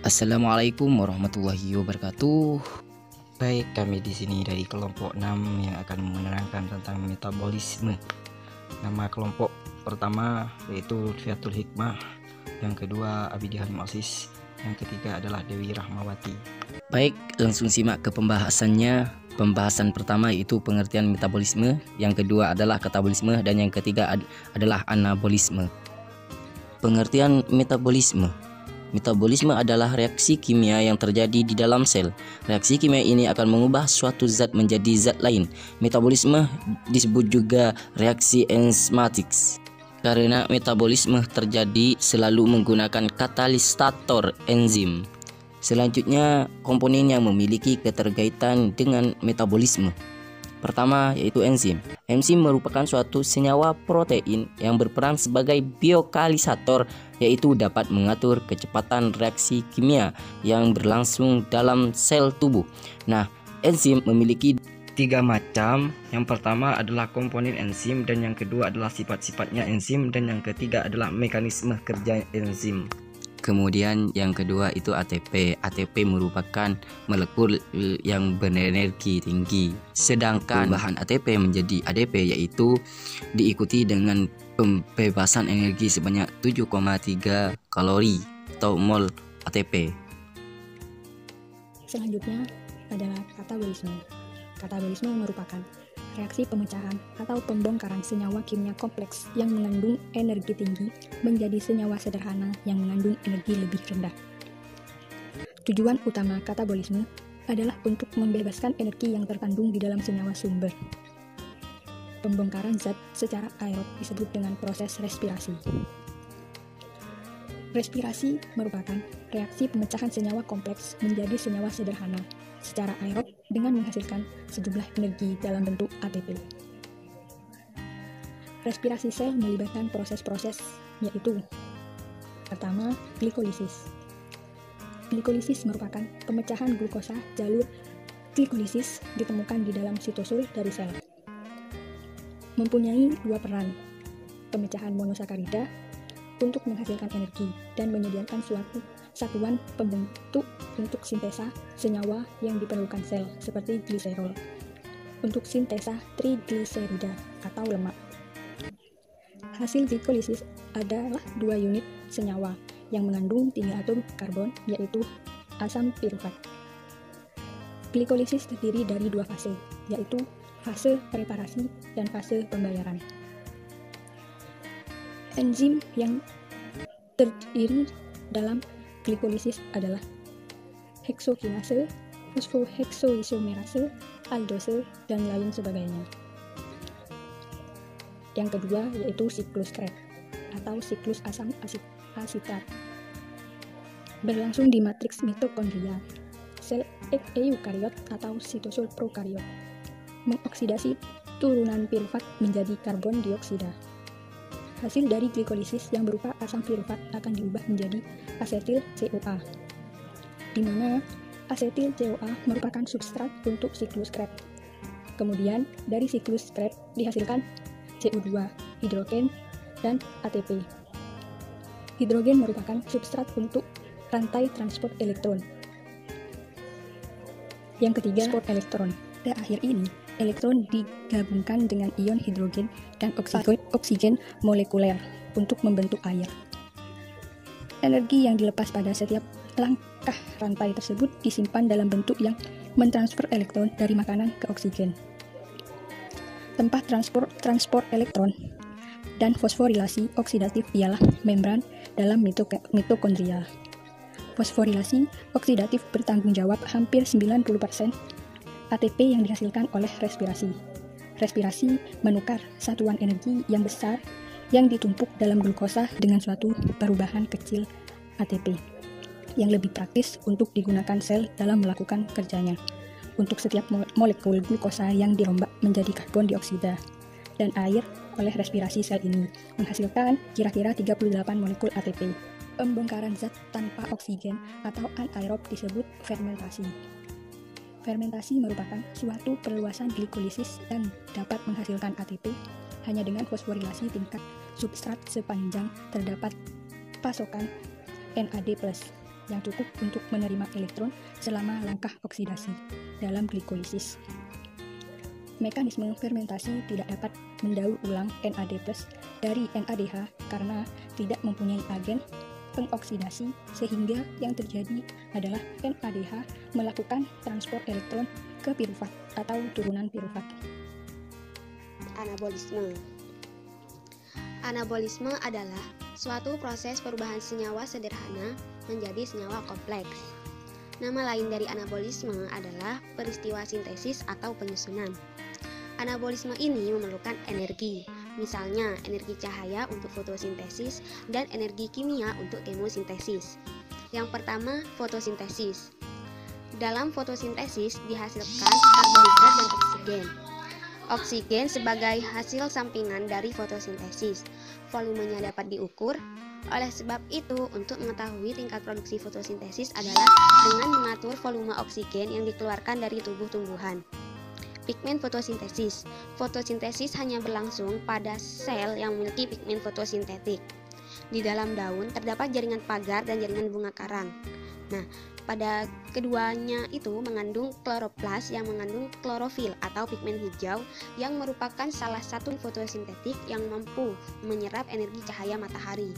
Assalamualaikum warahmatullahi wabarakatuh. Baik, kami di sini dari kelompok 6 yang akan menerangkan tentang metabolisme. Nama kelompok pertama yaitu Fiatul Hikmah, yang kedua Abidin Asis, yang ketiga adalah Dewi Rahmawati. Baik, langsung simak ke pembahasannya. Pembahasan pertama yaitu pengertian metabolisme, yang kedua adalah katabolisme, dan yang ketiga adalah anabolisme. Pengertian metabolisme. Metabolisme adalah reaksi kimia yang terjadi di dalam sel. Reaksi kimia ini akan mengubah suatu zat menjadi zat lain. Metabolisme disebut juga reaksi enzimatik. Karena metabolisme terjadi selalu menggunakan katalisator enzim. Selanjutnya, komponen yang memiliki keterkaitan dengan metabolisme. Pertama yaitu enzim. Enzim merupakan suatu senyawa protein yang berperan sebagai biokalisator, yaitu dapat mengatur kecepatan reaksi kimia yang berlangsung dalam sel tubuh. Nah, enzim memiliki 3 macam. Yang pertama adalah komponen enzim, dan yang kedua adalah sifat-sifatnya enzim, dan yang ketiga adalah mekanisme kerja enzim. Kemudian yang kedua itu ATP. ATP merupakan molekul yang berenergi tinggi. Sedangkan bahan ATP menjadi ADP, yaitu diikuti dengan pembebasan energi sebanyak 7,3 kalori atau mol ATP. Selanjutnya adalah katabolisme. Katabolisme merupakan reaksi pemecahan atau pembongkaran senyawa kimia kompleks yang mengandung energi tinggi menjadi senyawa sederhana yang mengandung energi lebih rendah. Tujuan utama katabolisme adalah untuk membebaskan energi yang terkandung di dalam senyawa sumber. Pembongkaran zat secara aerob disebut dengan proses respirasi. Respirasi merupakan reaksi pemecahan senyawa kompleks menjadi senyawa sederhana secara aerob dengan menghasilkan sejumlah energi dalam bentuk ATP. Respirasi sel melibatkan proses-proses, yaitu pertama, glikolisis. Glikolisis merupakan pemecahan glukosa. Jalur glikolisis ditemukan di dalam sitosul dari sel. Mempunyai 2 peran, pemecahan monosakarida untuk menghasilkan energi dan menyediakan suatu satuan pembentuk untuk sintesa senyawa yang diperlukan sel seperti gliserol untuk sintesa trigliserida atau lemak. Hasil glikolisis adalah 2 unit senyawa yang mengandung 3 atom karbon, yaitu asam pirufat. Glikolisis terdiri dari 2 fase, yaitu fase preparasi dan fase pembayaran. Enzim yang terdiri dalam glikolisis adalah heksokinase, fosfoheksoisomerase, aldose, dan lain sebagainya. Yang kedua yaitu siklus Krebs atau siklus asam asitat. Berlangsung di matriks mitokondria, sel eukariot atau sitosul prokariot. Mengoksidasi turunan pirufat menjadi karbon dioksida. Hasil dari glikolisis yang berupa asam pirufat akan diubah menjadi asetil CoA, di mana asetil CoA merupakan substrat untuk siklus Krebs. Kemudian dari siklus Krebs dihasilkan CO2, hidrogen, dan ATP. Hidrogen merupakan substrat untuk rantai transport elektron. Yang ketiga, transport elektron. Pada akhir ini, elektron digabungkan dengan ion hidrogen dan oksigen molekuler untuk membentuk air. Energi yang dilepas pada setiap langkah rantai tersebut disimpan dalam bentuk yang mentransfer elektron dari makanan ke oksigen. Tempat transport elektron dan fosforilasi oksidatif ialah membran dalam mitokondria. Fosforilasi oksidatif bertanggung jawab hampir 90% ATP yang dihasilkan oleh respirasi. Respirasi menukar satuan energi yang besar yang ditumpuk dalam glukosa dengan suatu perubahan kecil ATP yang lebih praktis untuk digunakan sel dalam melakukan kerjanya. Untuk setiap molekul glukosa yang dirombak menjadi karbon dioksida dan air oleh respirasi, sel ini menghasilkan kira-kira 38 molekul ATP. Pembongkaran zat tanpa oksigen atau anaerob disebut fermentasi. Fermentasi merupakan suatu perluasan glikolisis dan dapat menghasilkan ATP hanya dengan fosforilasi tingkat substrat sepanjang terdapat pasokan NAD+. yang cukup untuk menerima elektron selama langkah oksidasi dalam glikolisis. Mekanisme fermentasi tidak dapat mendaur ulang NAD+ dari NADH karena tidak mempunyai agen pengoksidasi, sehingga yang terjadi adalah NADH melakukan transport elektron ke pirufat atau turunan pirufat. Anabolisme. Anabolisme adalah suatu proses perubahan senyawa sederhana menjadi senyawa kompleks. Nama lain dari anabolisme adalah peristiwa sintesis atau penyusunan. Anabolisme ini memerlukan energi, misalnya energi cahaya untuk fotosintesis dan energi kimia untuk kemosintesis. Yang pertama, fotosintesis. Dalam fotosintesis dihasilkan karbohidrat dan oksigen. Oksigen sebagai hasil sampingan dari fotosintesis. Volumenya dapat diukur. Oleh sebab itu, untuk mengetahui tingkat produksi fotosintesis adalah dengan mengatur volume oksigen yang dikeluarkan dari tubuh tumbuhan. Pigmen fotosintesis. Fotosintesis hanya berlangsung pada sel yang memiliki pigmen fotosintetik. Di dalam daun terdapat jaringan pagar dan jaringan bunga karang. Nah, pada keduanya itu mengandung kloroplas yang mengandung klorofil atau pigmen hijau yang merupakan salah satu fotosintetik yang mampu menyerap energi cahaya matahari.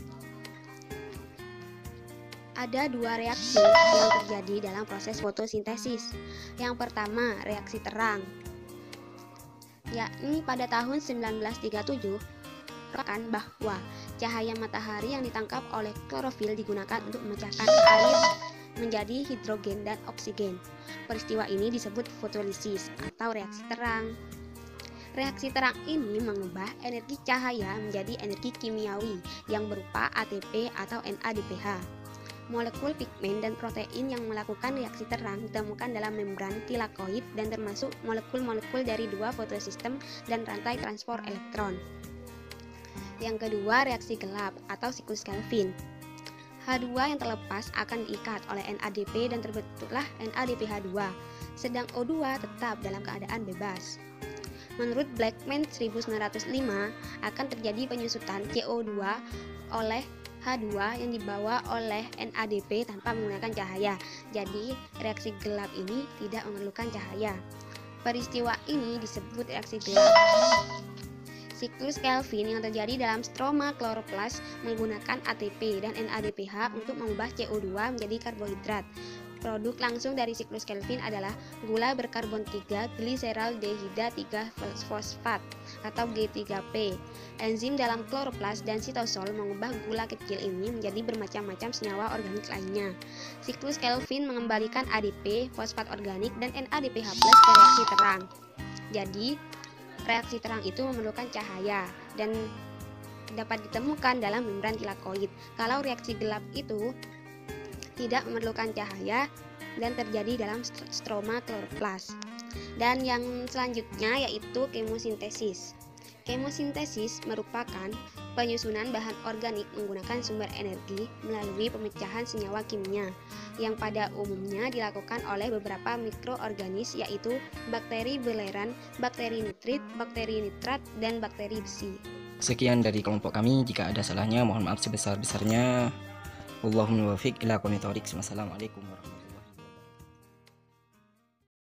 Ada dua reaksi yang terjadi dalam proses fotosintesis. Yang pertama, reaksi terang, yakni pada tahun 1937 merupakan bahwa cahaya matahari yang ditangkap oleh klorofil digunakan untuk memecahkan air menjadi hidrogen dan oksigen. Peristiwa ini disebut fotolisis atau reaksi terang. Reaksi terang ini mengubah energi cahaya menjadi energi kimiawi yang berupa ATP atau NADPH. Molekul pigmen dan protein yang melakukan reaksi terang ditemukan dalam membran tilakoid dan termasuk molekul-molekul dari dua fotosistem dan rantai transport elektron. Yang kedua, reaksi gelap atau siklus Kelvin. H2 yang terlepas akan diikat oleh NADP dan terbentuklah NADPH2, sedang O2 tetap dalam keadaan bebas. Menurut Blackman 1905 akan terjadi penyusutan CO2 oleh H2 yang dibawa oleh NADP tanpa menggunakan cahaya. Jadi, reaksi gelap ini tidak memerlukan cahaya. Peristiwa ini disebut reaksi gelap. Siklus Kelvin yang terjadi dalam stroma kloroplas menggunakan ATP dan NADPH untuk mengubah CO2 menjadi karbohidrat. Produk langsung dari siklus Kelvin adalah gula berkarbon 3 gliseraldehida 3 fosfat atau G3P. Enzim dalam kloroplas dan sitosol mengubah gula kecil ini menjadi bermacam-macam senyawa organik lainnya. Siklus Kelvin mengembalikan ADP, fosfat organik, dan NADPH+ ke reaksi terang. Jadi, reaksi terang itu memerlukan cahaya dan dapat ditemukan dalam membran tilakoid. Kalau reaksi gelap itu tidak memerlukan cahaya dan terjadi dalam stroma kloroplas. Dan yang selanjutnya yaitu kemosintesis. Kemosintesis merupakan penyusunan bahan organik menggunakan sumber energi melalui pemecahan senyawa kimia yang pada umumnya dilakukan oleh beberapa mikroorganisme yaitu bakteri belerang, bakteri nitrit, bakteri nitrat, dan bakteri besi. Sekian dari kelompok kami. Jika ada salahnya mohon maaf sebesar-besarnya. Wallahul muwaffiq ila aqwamit thoriq. Wassalamualaikum warahmatullahi wabarakatuh.